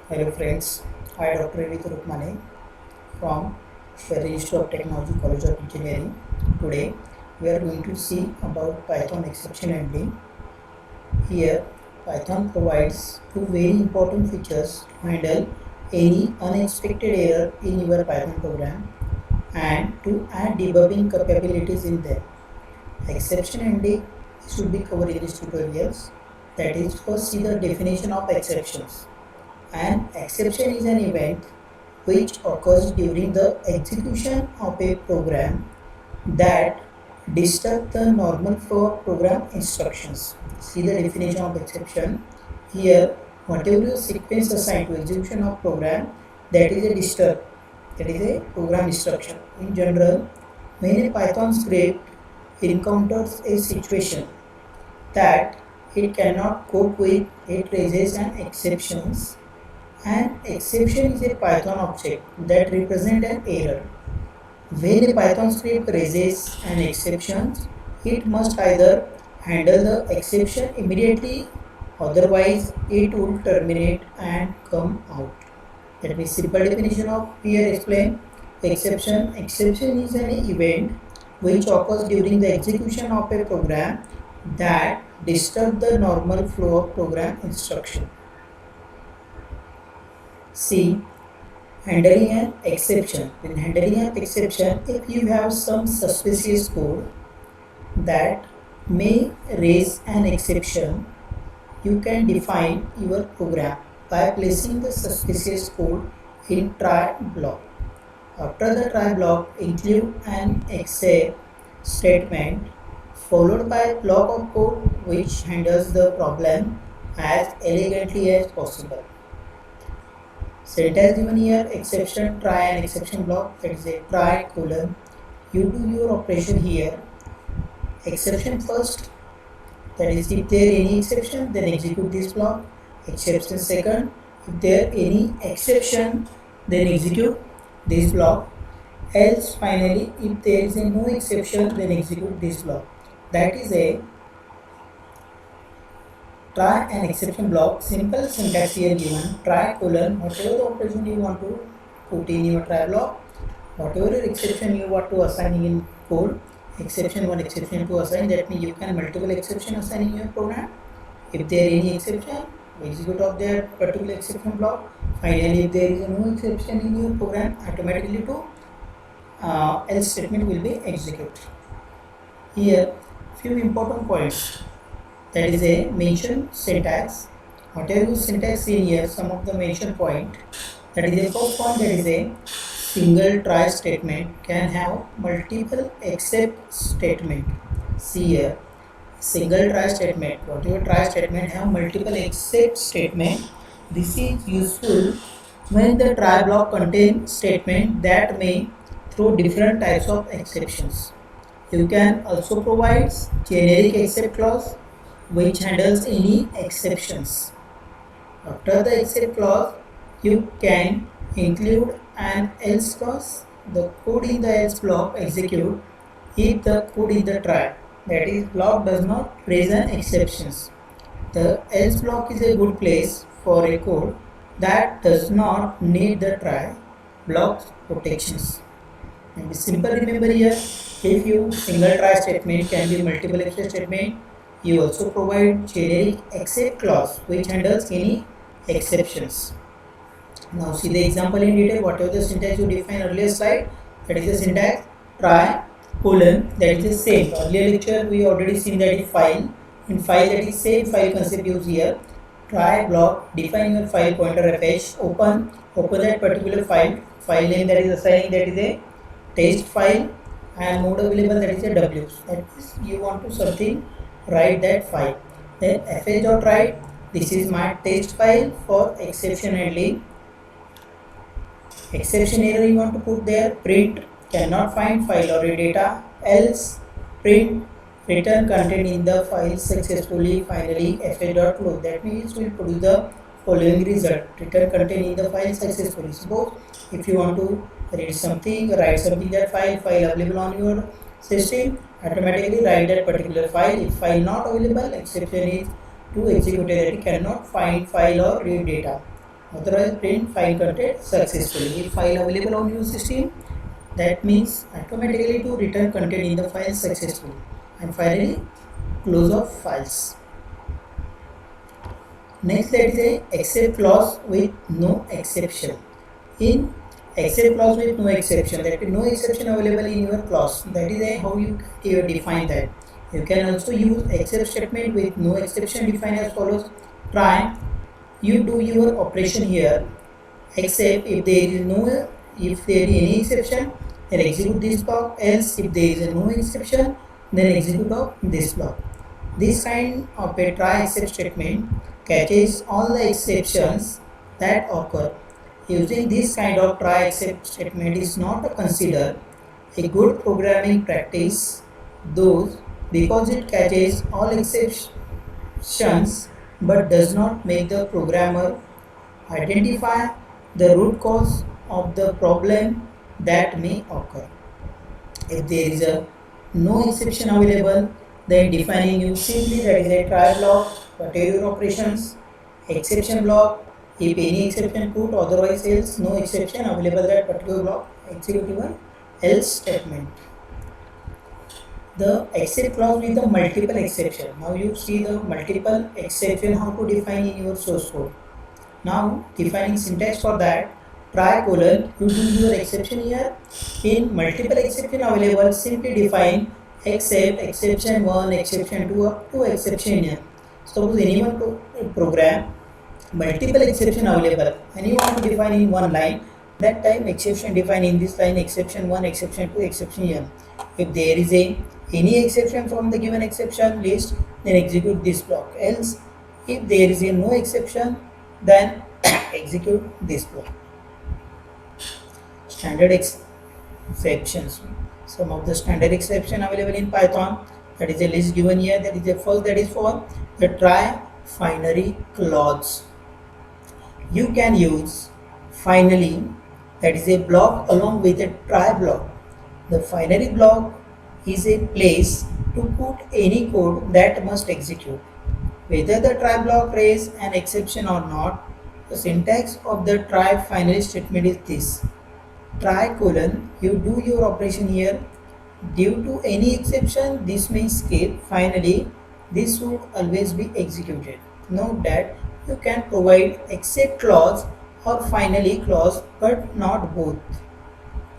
Hello friends, I Dr. Turukmane from the Institute of Technology College of Engineering. Today we are going to see about Python exception handling. Here Python provides two very important features to handle any unexpected error in your Python program and to add debugging capabilities in them. Exception handling should be covered in these tutorials. That is, first see the definition of exceptions. An exception is an event which occurs during the execution of a program that disturbs the normal flow of program instructions. See the definition of exception. Here, whatever your sequence assigned to execution of program, that is a disturb, that is a program instruction. In general, when a Python script encounters a situation that it cannot cope with, it raises an exceptions. An exception is a Python object that represents an error. When a Python script raises an exception, it must either handle the exception immediately, otherwise it will terminate and come out. That means simple definition of here explain exception. Exception is an event which occurs during the execution of a program that disturbs the normal flow of program instruction. C. Handling an exception. In handling an exception, if you have some suspicious code that may raise an exception, you can define your program by placing the suspicious code in try block. After the try block, include an except statement followed by a block of code which handles the problem as elegantly as possible. Syntax given here, exception, try and exception block, that is a try colon. You do your operation here. Exception first, that is if there any exception, then execute this block. Exception second, if there any exception, then execute this block. Else finally, if there is a no exception, then execute this block. That is a try and exception block. Simple syntax here given, try colon, whatever the operation you want to put in your try block, whatever exception you want to assign in code, exception 1, exception 2 assign, that means you can multiple exception assign in your program. If there any exception, execute of that particular exception block. Finally, if there is no exception in your program, automatically to else statement will be executed. Here few important points. That is a mention syntax. Whatever syntax in here, some of the mention point. That is a first point. That is a single try statement can have multiple except statement. See here, single try statement. Whatever try statement have multiple except statement. This is useful when the try block contains statement that may throw different types of exceptions. You can also provide generic except clause which handles any exceptions. After the except clause, you can include an else clause. The code in the else block execute if the code in the try, that is block does not raise an exceptions. The else block is a good place for a code that does not need the try block protections. And simple remember here, if you single try statement can be multiple except statement. You also provide generic except clause which handles any exceptions. Now see the example in detail. Whatever the syntax you defined earlier slide, that is the syntax try colon, that is the same. Earlier lecture we already seen that is file. In file, that is same file concept used here. Try block, define your file pointer fh, open that particular file name that is assigning, that is a test file, and mode available, that is a w. That is you want to something, write that file. Then fh.write, this is my test file for exception handling. Exception error you want to put there, print cannot find file or data, else print return content in the file successfully. Finally fh.close, that means will produce the following result, return content in the file successfully. Suppose if you want to read something, write something, that file available on your system, automatically write that particular file. If file not available, exception is to execute that it cannot find file or read data. Otherwise print file content successfully. If file available on your system, that means automatically to return content in the file successfully. And finally close of files. Next, let us say except clause with no exception. In except clause with no exception, that is no exception available in your clause. That is how you define that. You can also use except statement with no exception defined as follows. Try, you do your operation here, except if there is no, if there is any exception, then execute this block. Else, if there is no exception, then execute of this block. This kind of a try except statement catches all the exceptions that occur. Using this kind of try except statement is not considered a good programming practice, those because it catches all exceptions but does not make the programmer identify the root cause of the problem that may occur. If there is a no exception available, then defining you simply that is a try block, whatever operations, exception block, if any exception put, otherwise else, no exception available that particular block, execute one else statement. The except clause with the multiple exception. Now you see the multiple exception how to define in your source code. Now defining syntax for that, try colon, you do your exception here. In multiple exception available, simply define except exception 1, exception 2 up to exception n. Suppose anyone program multiple exception available and you want to define in one line, that time exception define in this line exception 1, exception 2, exception n. If there is any exception from the given exception list, then execute this block. Else, if there is no exception, then execute this block. Standard exceptions. Some of the standard exception available in Python, that is a list given here. That is the first, that is for the try finally clause. You can use finally, that is a block along with a try block. The finally block is a place to put any code that must execute. Whether the try block raise an exception or not, the syntax of the try finally statement is this. Try colon, you do your operation here. Due to any exception, this may skip. Finally, this would always be executed. Note that you can provide except clause or finally clause, but not both.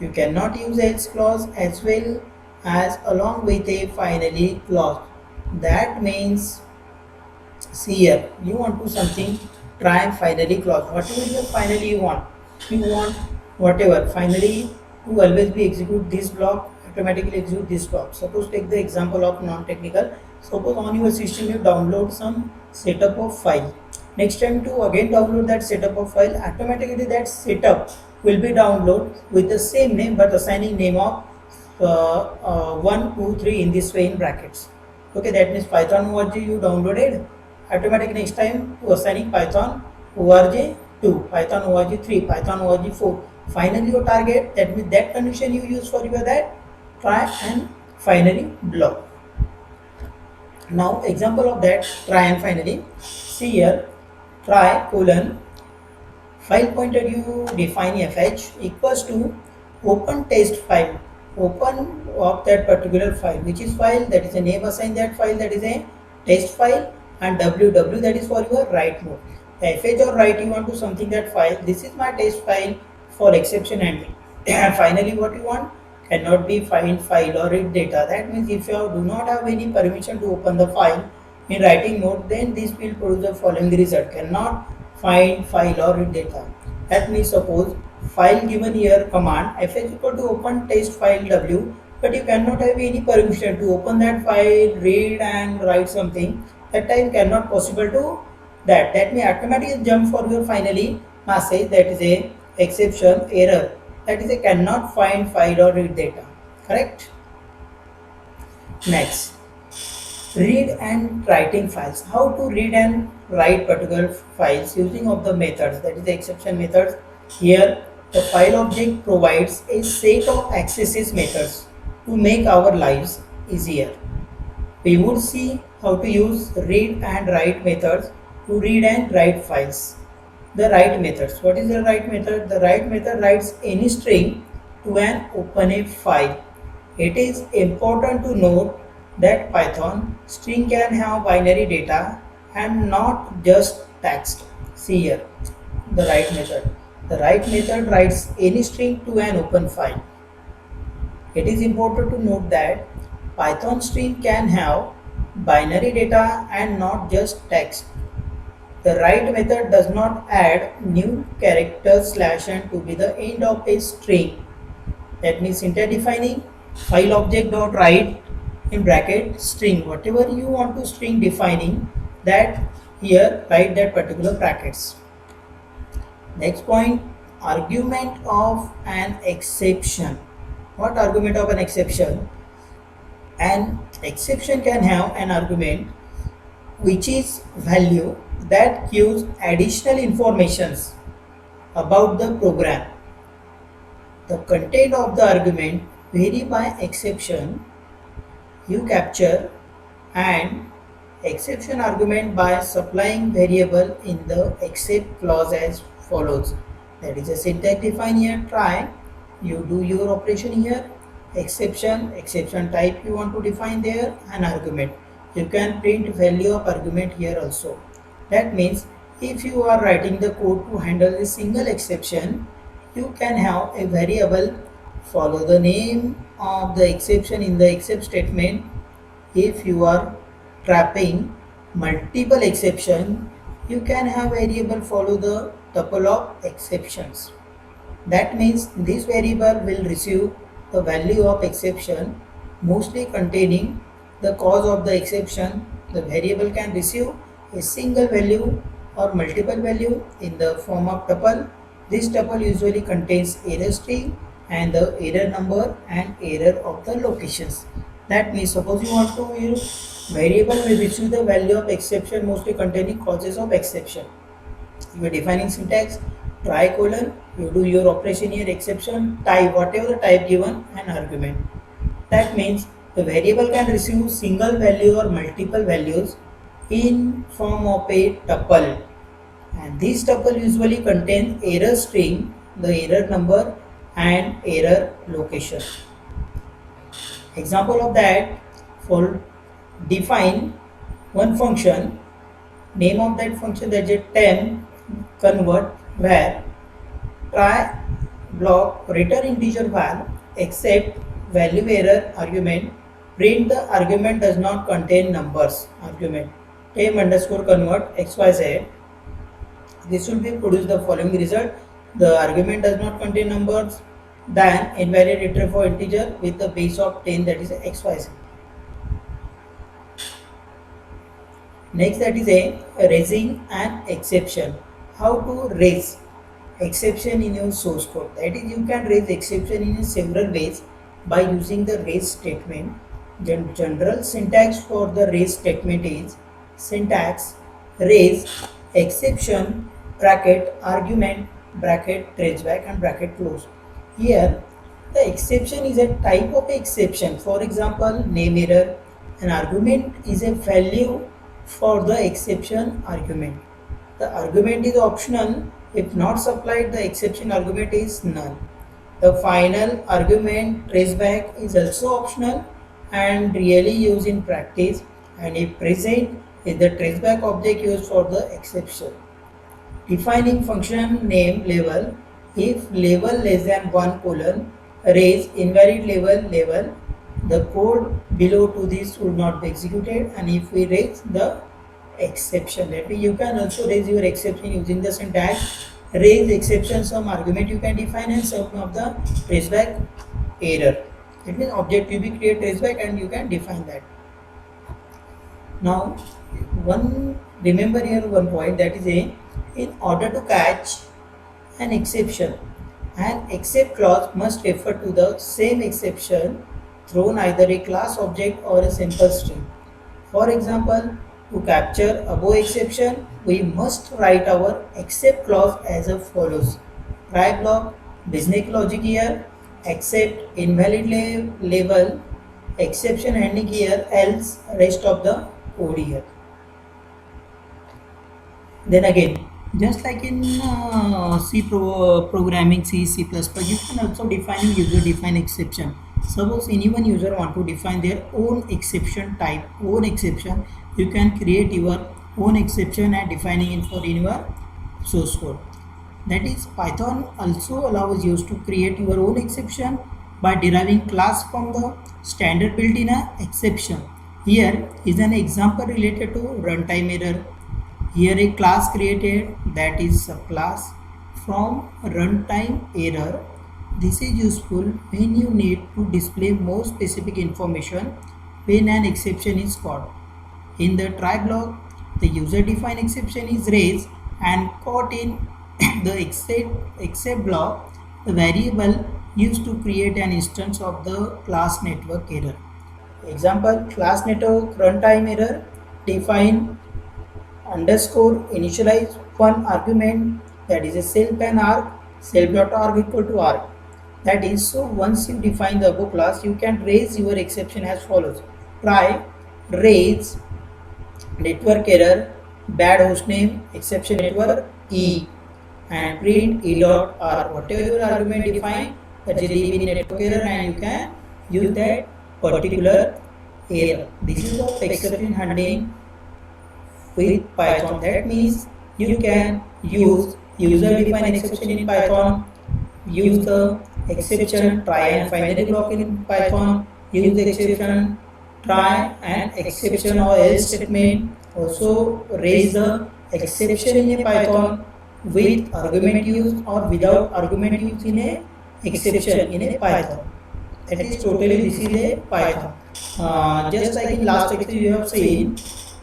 You cannot use else clause as well as along with a finally clause. That means, see here, you want to something try finally clause. Whatever your finally you want whatever finally to always be execute this block, automatically execute this block. Suppose take the example of non-technical. Suppose on your system you download some setup of file. Next time to again download that setup of file, automatically that setup will be downloaded with the same name but assigning name of 1, 2, 3 in this way in brackets. Okay, that means Python org you downloaded, automatically next time to assigning Python org 2, Python org 3, Python org 4. Finally your target, that means that condition you use for your that try and finally block. Now example of that try and finally, see here, try colon file pointer you define fh equals to open test file, open of that particular file, which is file, that is a name assigned that file, that is a test file, and ww that is for your write mode. The fh or write you want to something that file, this is my test file for exception handling. Finally what you want, cannot be find file or read data. That means if you do not have any permission to open the file in writing mode, then this will produce the following result, cannot find file or read data. That means suppose file given here command fh equal to open test file w, but you cannot have any permission to open that file, read and write something. That time cannot possible to that. That may automatically jump for your finally message, that is a exception error, that is a cannot find file or read data. Correct? Next, read and writing files. How to read and write particular files using of the methods, that is the exception methods. Here the file object provides a set of accesses methods to make our lives easier. We would see how to use read and write methods to read and write files. the write methods. What is the write method? The write method writes any string to an open file. It is important to note that Python string can have binary data and not just text. See here the write method. The write method writes any string to an open file. It is important to note that Python string can have binary data and not just text. The write method does not add new character /n to be the end of a string. That means instead defining file object dot write in bracket string, whatever you want to string defining that here write that particular brackets. Next point, argument of an exception. What argument of an exception? An exception can have an argument which is value that gives additional informations about the program. The content of the argument vary by exception you capture and exception argument by supplying variable in the except clause as follows. That is a syntax define here. Try, you do your operation here, exception type you want to define there, an argument. You can print value of argument here also. That means if you are writing the code to handle a single exception, you can have a variable, follow the name of the exception in the except statement. If you are trapping multiple exception, you can have variable follow the tuple of exceptions. That means this variable will receive the value of exception mostly containing the cause of the exception. The variable can receive a single value or multiple value in the form of tuple. This tuple usually contains error string and the error number and error of the locations. That means suppose you want to use variable will receive the value of exception mostly containing causes of exception. You are defining syntax, try colon, you do your operation here exception, type whatever the type given and argument. That means the variable can receive single value or multiple values in form of a tuple, and this tuple usually contains error string, the error number and error location. Example of that, for define one function, name of that function that is temp convert where try block return integer val except value error argument, print the argument does not contain numbers argument temp underscore convert xyz. This will be produce the following result. The argument does not contain numbers, then invalid return for integer with the base of 10, that is xyz. Next, that is a raising an exception. How to raise exception in your source code? That is, you can raise exception in several ways by using the raise statement. Then general syntax for the raise statement is syntax raise exception bracket argument bracket traceback and bracket close. Here the exception is a type of exception. For example, name error. An argument is a value for the exception argument. The argument is optional. If not supplied, the exception argument is none. The final argument traceback is also optional and really used in practice, and if present is the traceback object used for the exception. Defining function name label. If label less than 1 colon raise invalid label, the code below to this would not be executed, and if we raise the exception, that means you can also raise your exception using the syntax raise exception, some argument you can define and some of the traceback error. It means object to be create traceback and you can define that. Now remember here one point, that is in order to catch an exception, an except clause must refer to the same exception through either a class object or a simple string. For example, to capture above exception, we must write our except clause as follows. Try block, business logic here, except invalid label, exception handling here, else rest of the code here. Then again, Just like in programming, C++, you can also define user-defined exception. Suppose anyone user want to define their own exception type, own exception, you can create your own exception and defining it for in your source code. That is, Python also allows you to create your own exception by deriving class from the standard built-in exception. Here is an example related to runtime error. Here a class created, that is a class from runtime error. This is useful when you need to display more specific information when an exception is caught. In the try block, the user defined exception is raised and caught in the except block. The variable used to create an instance of the class network error. Example, class network runtime error, define underscore initialize one argument, that is a self and arg, self.arg equal to arg. That is, so once you define the above class, you can raise your exception as follows. Try raise network error bad hostname exception network e and print e dot r. Whatever your argument define, that is leave in network error and you can use that particular error. This is the exception handling with Python. That means you can use user-defined exception in Python, use the exception try and finally block in Python, use the exception try and exception or else statement, also raise the exception in a Python with argument use or without argument use in a exception in a Python. That is totally, this is a Python. Just like in last lecture you have seen,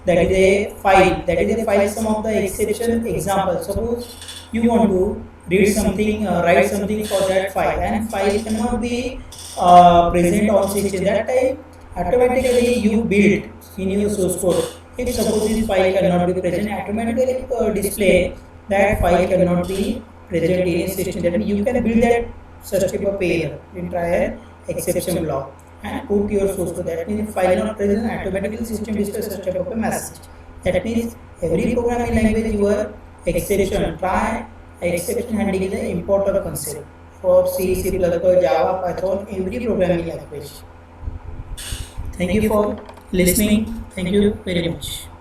that is a file, some of the exception example. Suppose you want to read something, write something for that file, and file cannot be present on system. That time automatically you build in your source code. If suppose this file cannot be present, automatically display that file cannot be present in a system. That means you can build that such type of error in try an exception block and put your source code. That means if file not present, automatically system displays such type of a message. That means every programming language your exception try exception handling is an important concept for C, C++, Java, Python, every programming language. Thank you for listening. Thank you very much.